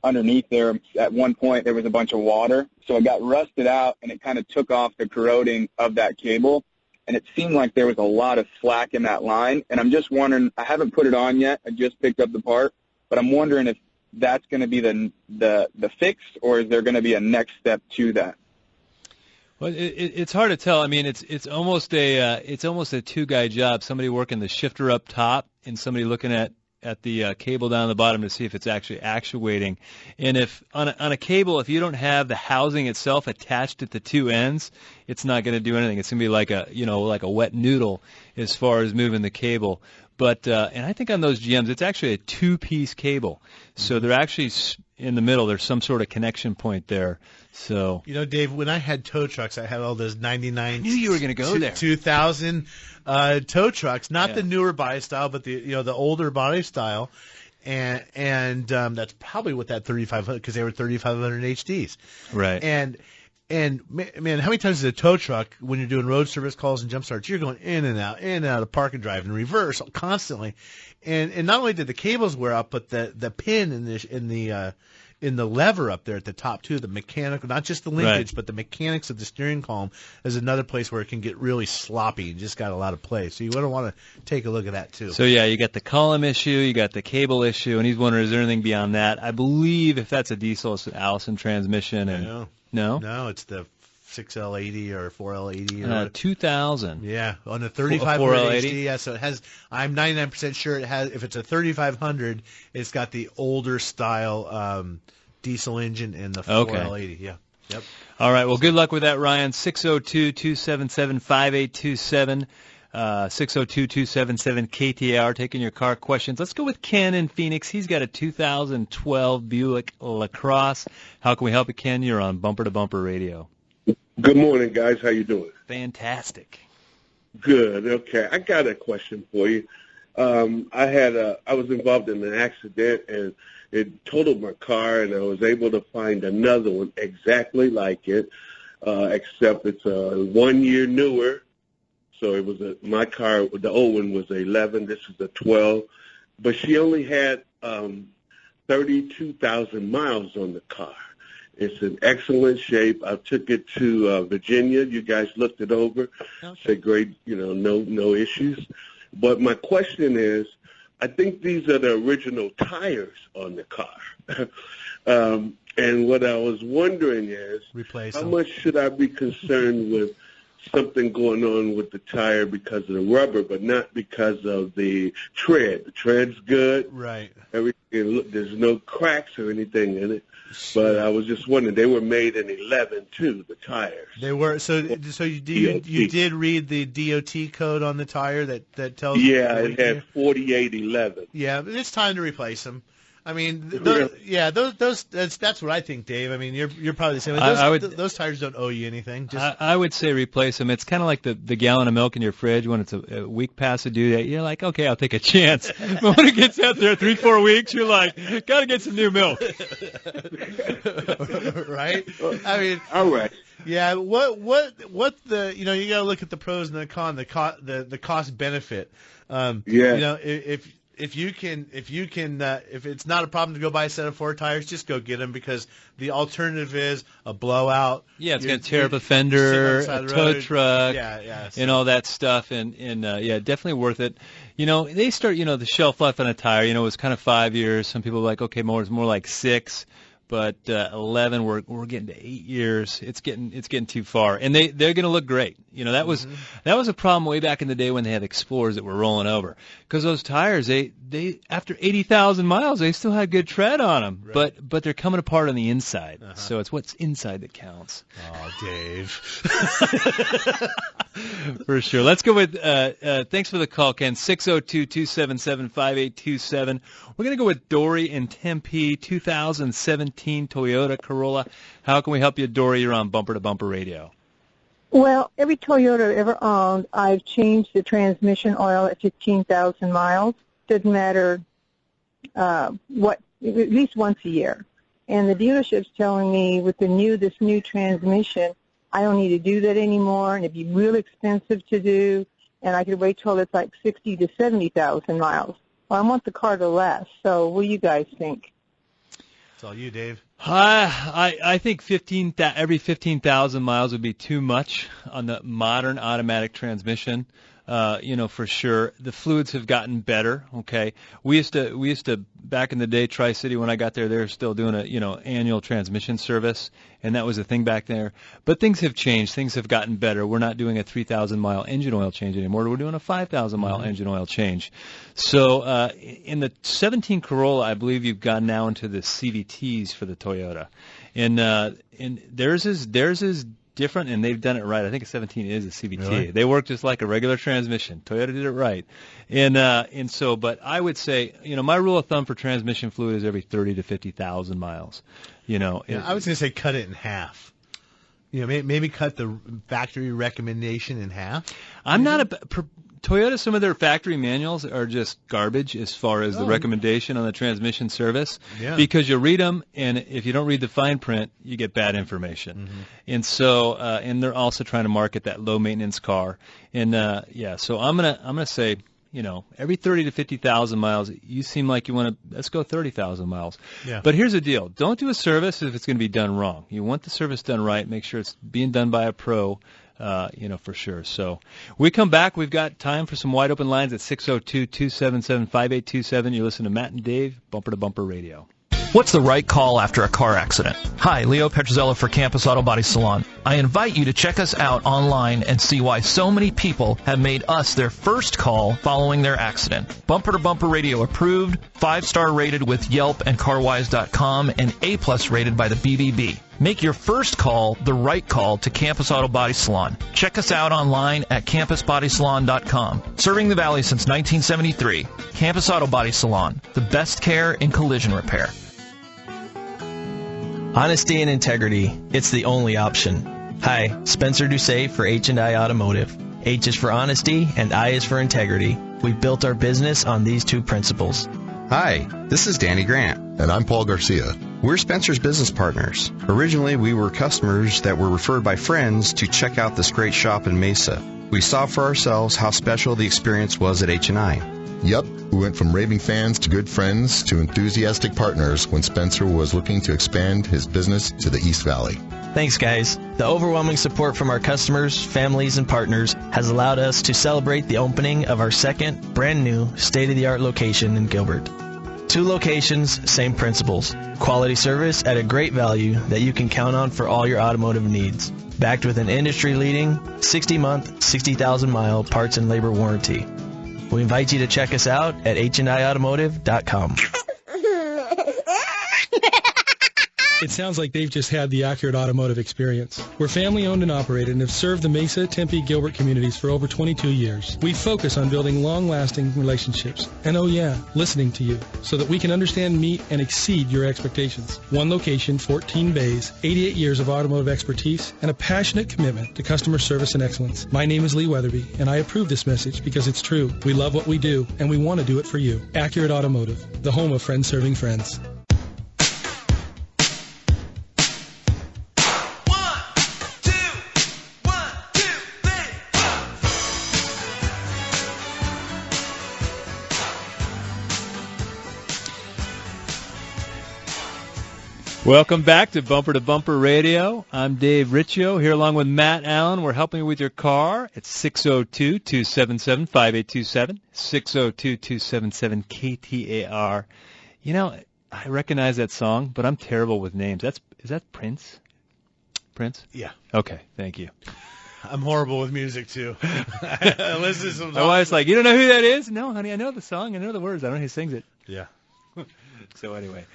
underneath there, at one point there was a bunch of water, so it got rusted out, and it kind of took off the corroding of that cable, and it seemed like there was a lot of slack in that line, and I'm just wondering, I haven't put it on yet, I just picked up the part, but I'm wondering if that's going to be the fix, or is there going to be a next step to that? Well, it's hard to tell. I mean, it's almost a two-guy job. Somebody working the shifter up top, and somebody looking at the cable down the bottom to see if it's actually actuating. And if on a cable, if you don't have the housing itself attached at the two ends, it's not going to do anything. It's going to be like a wet noodle as far as moving the cable. But and I think on those GMs, it's actually a two-piece cable. So they're actually in the middle. There's some sort of connection point there. So You know, Dave, when I had tow trucks, I had all those 99. I knew you were going to go there. 2000 tow trucks, not the newer body style, but the older body style. And that's probably what that 3500, because they were 3500 HDs. Right. And man, how many times is a tow truck, when you're doing road service calls and jump starts, you're going in and out of park and drive and reverse constantly. And not only did the cables wear out, but the pin in the lever up there at the top too, the mechanical, not just the linkage, but the mechanics of the steering column is another place where it can get really sloppy and just got a lot of play. So you would want to take a look at that too. So yeah, you got the column issue, you got the cable issue, and he's wondering, is there anything beyond that? I believe if that's a diesel, it's an Allison transmission. And No, it's the 6L80 or 4L80 or 2000. Yeah, on the 3500 HD. Yeah, so it has. I'm 99% sure it has. If it's a 3500, it's got the older style diesel engine and the 4L80. Yeah. Yep. All right. Well, good luck with that, Ryan. 602-277-5827. 602-277 KTAR, taking your car questions. Let's go with Ken in Phoenix. He's got a 2012 Buick LaCrosse. How can we help you, Ken? You're on Bumper to Bumper Radio. Good morning, guys. How you doing? Fantastic. Good. Okay. I got a question for you. I was involved in an accident, and it totaled my car, and I was able to find another one exactly like it, except it's a 1 year newer. So it was my car, the old one was 11. This is a 12. But she only had 32,000 miles on the car. It's in excellent shape. I took it to Virginia. You guys looked it over. Said great, no issues. But my question is, I think these are the original tires on the car. And what I was wondering is, how much should I be concerned with something going on with the tire because of the rubber, but not because of the tread? The tread's good. Right. Everything, there's no cracks or anything in it. But I was just wondering, they were made in 11 too, the tires. They were. So you did read the DOT code on the tire that tells you? Yeah, it had 4811. Yeah, but it's time to replace them. I mean, that's what I think, Dave. I mean, you're probably the same. Those tires don't owe you anything. I would say replace them. It's kind of like the gallon of milk in your fridge when it's a week past the due date. You're like, okay, I'll take a chance. But when it gets out there 3-4 weeks, you're like, gotta get some new milk. Right? I mean, all right. Yeah. What the you gotta look at the pros and the cons, the cost benefit. If it's not a problem to go buy a set of 4 tires, just go get them, because the alternative is a blowout. Yeah, it's going to tear up a fender, a tow truck, and all that stuff. And definitely worth it. They start, the shelf life on a tire, was kind of 5 years. Some people are like, okay, it's more like 6. But 11, we're getting to 8 years. It's getting too far, and they're going to look great. That was a problem way back in the day when they had Explorers that were rolling over, because those tires they after 80,000 miles they still had good tread on them, right. but they're coming apart on the inside. So it's what's inside that counts. Oh, Dave. For sure. Let's go with thanks for the call, Ken. 602-277-5827. We're going to go with Dory in Tempe, 2017 Toyota Corolla. How can we help you, Dory? You're on Bumper to Bumper Radio. Well, every Toyota I've ever owned, I've changed the transmission oil at 15,000 miles. Doesn't matter what, at least once a year. And the dealership's telling me with this new transmission, I don't need to do that anymore, and it'd be real expensive to do, and I could wait till it's like 60 to 70,000 miles. Well, I want the car to last. So what do you guys think? It's all you, Dave. I think every 15,000 miles would be too much on the modern automatic transmission. For sure. The fluids have gotten better. Okay, we used to back in the day, Tri-City, when I got there, they were still doing a annual transmission service, and that was a thing back there. But things have changed. Things have gotten better. We're not doing a 3,000 mile engine oil change anymore. We're doing a 5,000 mile engine oil change. So in the 17 Corolla, I believe you've gone now into the CVTs for the Toyota, and theirs is different, and they've done it right. I think a 17 is a CVT. Really? They work just like a regular transmission. Toyota did it right. And so, but I would say, my rule of thumb for transmission fluid is every 30 to 50,000 miles. Yeah, I was going to say cut it in half. Maybe cut the factory recommendation in half. I'm not Toyota, some of their factory manuals are just garbage as far as the recommendation on the transmission service. Yeah. Because you read them, and if you don't read the fine print, you get bad information. Mm-hmm. And so, and they're also trying to market that low maintenance car. And so I'm gonna say, every 30 to 50,000 miles, you seem like you want to, let's go 30,000 miles. Yeah. But here's the deal. Don't do a service if it's going to be done wrong. You want the service done right. Make sure it's being done by a pro, for sure. So we come back. We've got time for some wide open lines at 602-277-5827. You're listening to Matt and Dave, Bumper to Bumper Radio. What's the right call after a car accident? Hi, Leo Petrozello for Campus Auto Body Salon. I invite you to check us out online and see why so many people have made us their first call following their accident. Bumper to Bumper Radio approved, 5-star rated with Yelp and CarWise.com, and A+ rated by the BBB. Make your first call the right call to Campus Auto Body Salon. Check us out online at campusbodysalon.com. Serving the Valley since 1973, Campus Auto Body Salon, the best care in collision repair. Honesty and integrity, it's the only option. Hi, Spencer Doucet for H&I Automotive. H is for honesty and I is for integrity. We've built our business on these two principles. Hi, this is Danny Grant. And I'm Paul Garcia. We're Spencer's business partners. Originally, we were customers that were referred by friends to check out this great shop in Mesa. We saw for ourselves how special the experience was at H&I. Yep, we went from raving fans to good friends to enthusiastic partners when Spencer was looking to expand his business to the East Valley. Thanks, guys. The overwhelming support from our customers, families, and partners has allowed us to celebrate the opening of our second, brand-new, state-of-the-art location in Gilbert. 2 locations, same principles. Quality service at a great value that you can count on for all your automotive needs. Backed with an industry-leading 60-month, 60,000-mile parts and labor warranty. We invite you to check us out at HNIautomotive.com. It sounds like they've just had the accurate automotive experience. We're family-owned and operated and have served the Mesa, Tempe, Gilbert communities for over 22 years. We focus on building long-lasting relationships and, listening to you so that we can understand, meet, and exceed your expectations. 1 location, 14 bays, 88 years of automotive expertise, and a passionate commitment to customer service and excellence. My name is Lee Weatherby, and I approve this message because it's true. We love what we do, and we want to do it for you. Accurate Automotive, the home of friends serving friends. Welcome back to Bumper Radio. I'm Dave Riccio here along with Matt Allen. We're helping you with your car. It's 602-277-5827, 602-277-KTAR. I recognize that song, but I'm terrible with names. Is that Prince? Prince? Yeah. Okay, thank you. I'm horrible with music, too. Listen to some My wife's like, you don't know who that is? No, honey, I know the song. I know the words. I don't know who sings it. Yeah. So anyway,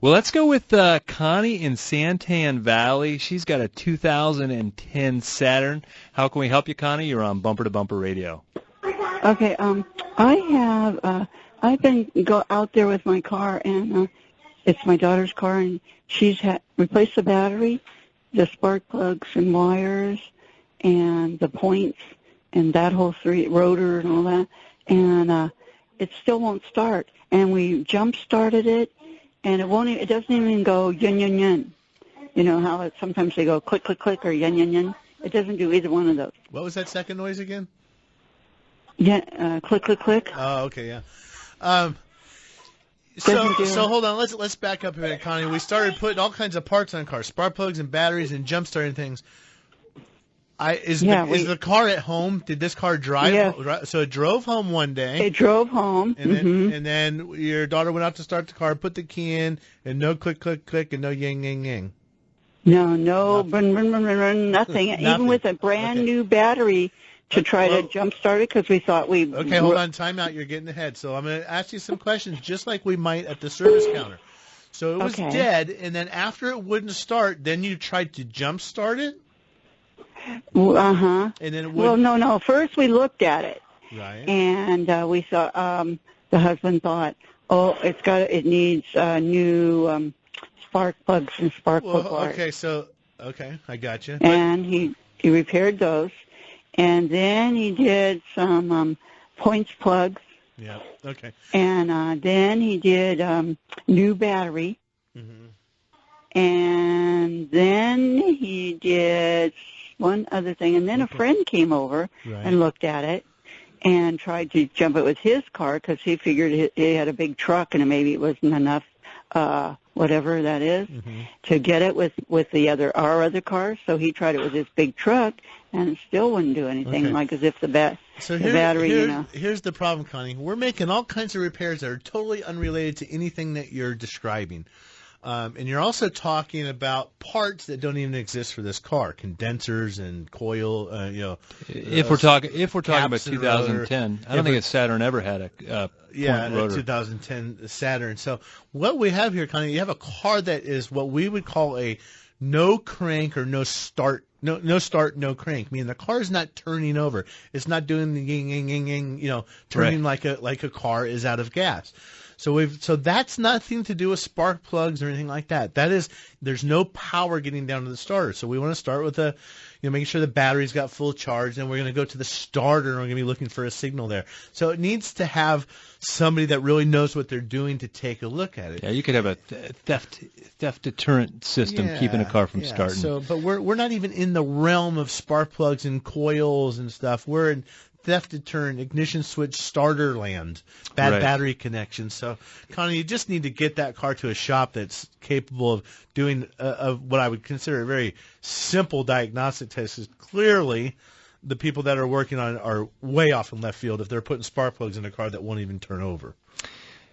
well, let's go with Connie in Santan Valley. She's got a 2010 Saturn. How can we help you, Connie? You're on Bumper to Bumper Radio. Okay, I've been out there with my car, and it's my daughter's car, and she's replaced the battery, the spark plugs and wires, and the points, and that whole rotor and all that, and it still won't start. And we jump-started it, and it doesn't even go yin, yin, yin. You know how sometimes they go click, click, click, or yin, yin, yin? It doesn't do either one of those. What was that second noise again? Yeah, click, click, click. Oh, okay, yeah. So hold on, let's back up a minute, Connie. We started putting all kinds of parts on cars, spark plugs and batteries and jump-starting things. Is the car at home? Did this car drive? Yes. So it drove home one day. It drove home. And then your daughter went out to start the car, put the key in, and no click, click, click, and no yang, yang, yang. No, run, nothing. Even with a brand new battery to try to jump start it because we thought we. Okay, hold on, time out. You're getting ahead. So I'm going to ask you some questions, just like we might at the service counter. So it was dead, and then after it wouldn't start, then you tried to jump start it. Uh-huh. And then it Well, no. First we looked at it. Right. And we saw, the husband thought, it needs new spark plugs and spark plug wires. Okay, I got you. And he repaired those. And then he did some points plugs. Yeah, okay. And then he did new battery. Mm-hmm. And then he did one other thing. And then a friend came over and looked at it and tried to jump it with his car because he figured he had a big truck and maybe it wasn't enough, whatever that is, to get it with our other car. So he tried it with his big truck and it still wouldn't do anything, like as if the battery, Here's the problem, Connie. We're making all kinds of repairs that are totally unrelated to anything that you're describing. And you're also talking about parts that don't even exist for this car, condensers and coil. If we're talking about 2010, I don't think a Saturn ever had a point rotor. 2010 Saturn. So what we have here, Connie, you have a car that is what we would call a no crank or no start, no crank. Meaning the car is not turning over. It's not doing the ying, turning like a car is out of gas. So that's nothing to do with spark plugs or anything like that. There's no power getting down to the starter. So we want to start with making sure the battery's got full charge. Then we're going to go to the starter and we're going to be looking for a signal there. So it needs to have somebody that really knows what they're doing to take a look at it. Yeah, you could have a theft deterrent system keeping a car from starting. So, but we're not even in the realm of spark plugs and coils and stuff. We're in theft deterrent, ignition switch, starter land, bad battery connection. So, Connie, you just need to get that car to a shop that's capable of doing what I would consider a very simple diagnostic test. Because clearly, the people that are working on it are way off in left field if they're putting spark plugs in a car that won't even turn over.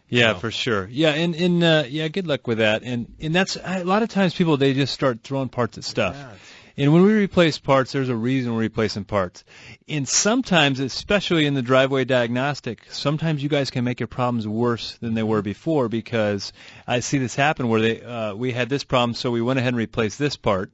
Yeah, for sure. Yeah, and good luck with that. And that's a lot of times people, they just start throwing parts at stuff. Yeah, and when we replace parts, there's a reason we're replacing parts. And sometimes, especially in the driveway diagnostic, sometimes you guys can make your problems worse than they were before, because I see this happen where we had this problem, so we went ahead and replaced this part.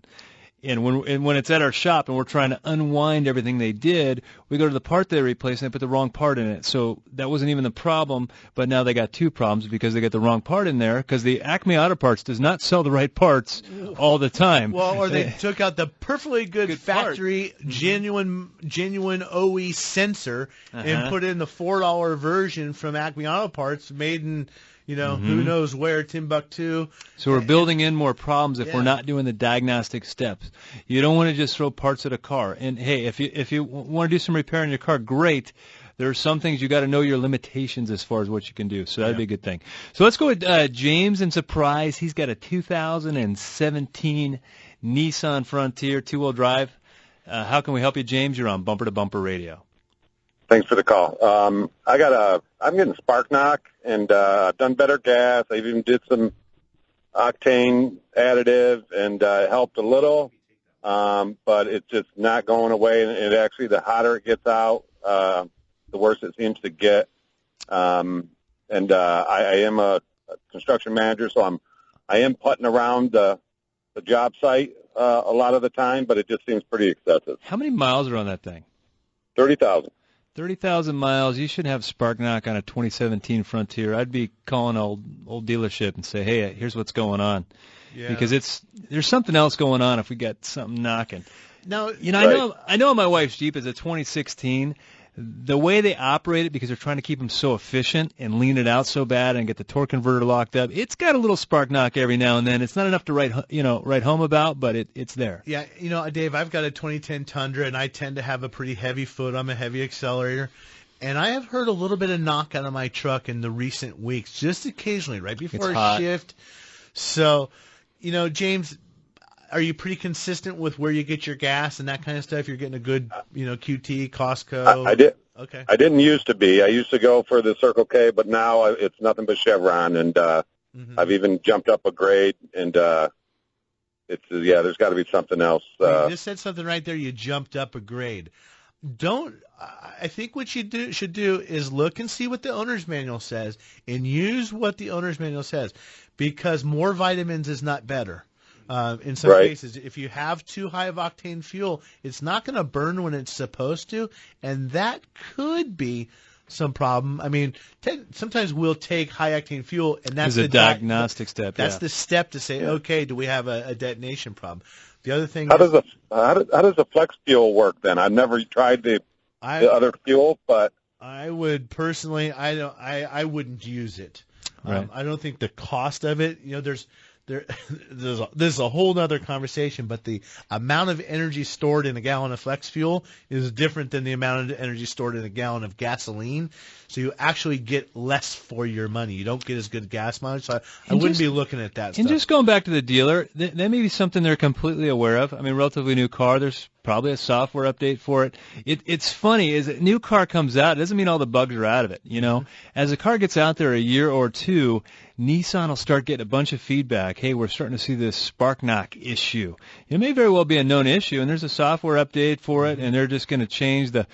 And when it's at our shop and we're trying to unwind everything they did, we go to the part they replaced and they put the wrong part in it. So that wasn't even the problem, but now they got two problems because they got the wrong part in there, because the Acme Auto Parts does not sell the right parts all the time. Well, or they took out the perfectly good factory genuine OE sensor and put in the $4 version from Acme Auto Parts made in who knows where, Timbuktu. So we're building in more problems if we're not doing the diagnostic steps. You don't want to just throw parts at a car. And hey, if you want to do some repair on your car, great. There are some things you got to know your limitations as far as what you can do. So that'd be a good thing. So let's go with James in Surprise. He's got a 2017 Nissan Frontier 2-wheel how can we help you, James? You're on Bumper to Bumper Radio. Thanks for the call. I'm getting spark knock, and I've done better gas. I even did some octane additive, and it helped a little, but it's just not going away. And it actually, the hotter it gets out, the worse it seems to get. I am a construction manager, so I am putting around the job site a lot of the time, but it just seems pretty excessive. How many miles are on that thing? 30,000. 30,000 miles. You should have spark knock on a 2017 Frontier. I'd be calling old dealership and say, hey, here's what's going on. Yeah. Because there's something else going on if we got something knocking. Now, I know my wife's Jeep is a 2016. The way they operate it, because they're trying to keep them so efficient and lean it out so bad and get the torque converter locked up, it's got a little spark knock every now and then. It's not enough to write home about, but it's there. Yeah, Dave, I've got a 2010 Tundra, and I tend to have a pretty heavy foot. I'm a heavy accelerator. And I have heard a little bit of knock out of my truck in the recent weeks, just occasionally, right before a shift. So, James, are you pretty consistent with where you get your gas and that kind of stuff? You're getting a good, QT, Costco? I did. Okay. I didn't used to be. I used to go for the Circle K, but now it's nothing but Chevron, and I've even jumped up a grade, and there's got to be something else. You just said something right there. You jumped up a grade. I think what you should do is look and see what the owner's manual says and use what the owner's manual says, because more vitamins is not better. In some cases, if you have too high of octane fuel, it's not going to burn when it's supposed to, and that could be some problem. I mean, sometimes we'll take high octane fuel, and that's the diagnostic step. That's the step to say, okay, do we have a detonation problem? The other thing. How does the flex fuel work then? I've never tried the other fuel, but I would personally, I wouldn't use it. Right. I don't think the cost of it. There's a whole other conversation, but the amount of energy stored in a gallon of flex fuel is different than the amount of energy stored in a gallon of gasoline. So you actually get less for your money. You don't get as good gas mileage. So I wouldn't be looking at that stuff. And just going back to the dealer, that may be something they're completely aware of. I mean, relatively new car, there's probably a software update for it. It's funny, as a new car comes out, it doesn't mean all the bugs are out of it. As a car gets out there a year or two, Nissan will start getting a bunch of feedback. Hey, we're starting to see this spark knock issue. It may very well be a known issue, and there's a software update for it, and they're just going to change the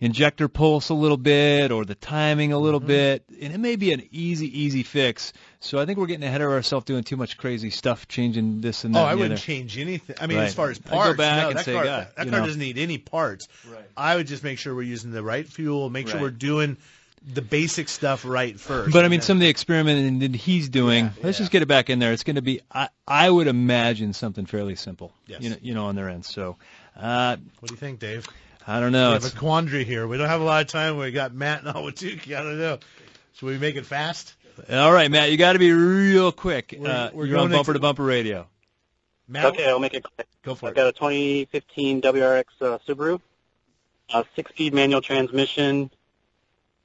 injector pulse a little bit or the timing a little bit, and it may be an easy fix. So I think we're getting ahead of ourselves doing too much crazy stuff, changing this and that. Oh, I wouldn't change anything. I mean, as far as parts, I'd go back and say, that car doesn't need any parts. Right. I would just make sure we're using the right fuel, make sure we're doing the basic stuff right first. But I mean, some of the experimenting that he's doing, let's just get it back in there. It's going to be, I would imagine, something fairly simple. Yes. On their end. So, what do you think, Dave? I don't know. We have a quandary here. We don't have a lot of time. We got Matt and Awatuki. I don't know. Should we make it fast? All right, Matt. You got to be real quick. We're You're on Bumper to Bumper Radio. Matt, okay, I'll make it quick. Go for it. I've got a 2015 WRX Subaru, 6-speed manual transmission.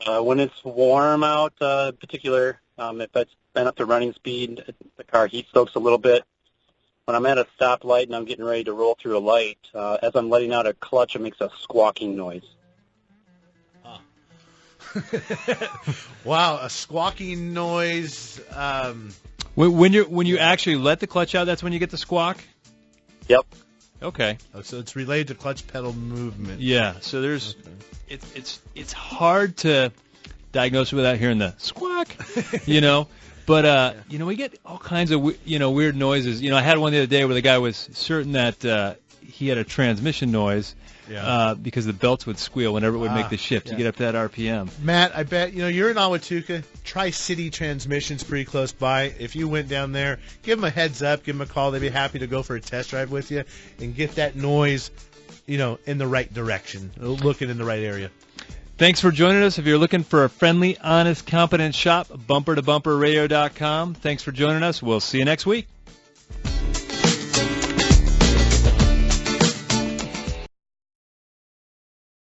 When it's warm out, in particular, if it's been up to running speed, the car heat soaks a little bit. When I'm at a stoplight and I'm getting ready to roll through a light, as I'm letting out a clutch, it makes a squawking noise. Wow, a squawking noise. When you actually let the clutch out, that's when you get the squawk? Yep. Okay. Oh, so it's related to clutch pedal movement. Yeah. So there's, it's hard to diagnose it without hearing the squawk, But we get all kinds of weird noises. I had one the other day where the guy was certain that he had a transmission noise because the belts would squeal whenever it would make the shift to get up to that RPM. Matt, I bet you're in Awatuka. Tri-City Transmission's pretty close by. If you went down there, give them a heads up, give them a call. They'd be happy to go for a test drive with you and get that noise, in the right direction, looking in the right area. Thanks for joining us. If you're looking for a friendly, honest, competent shop, bumpertobumperradio.com. Thanks for joining us. We'll see you next week.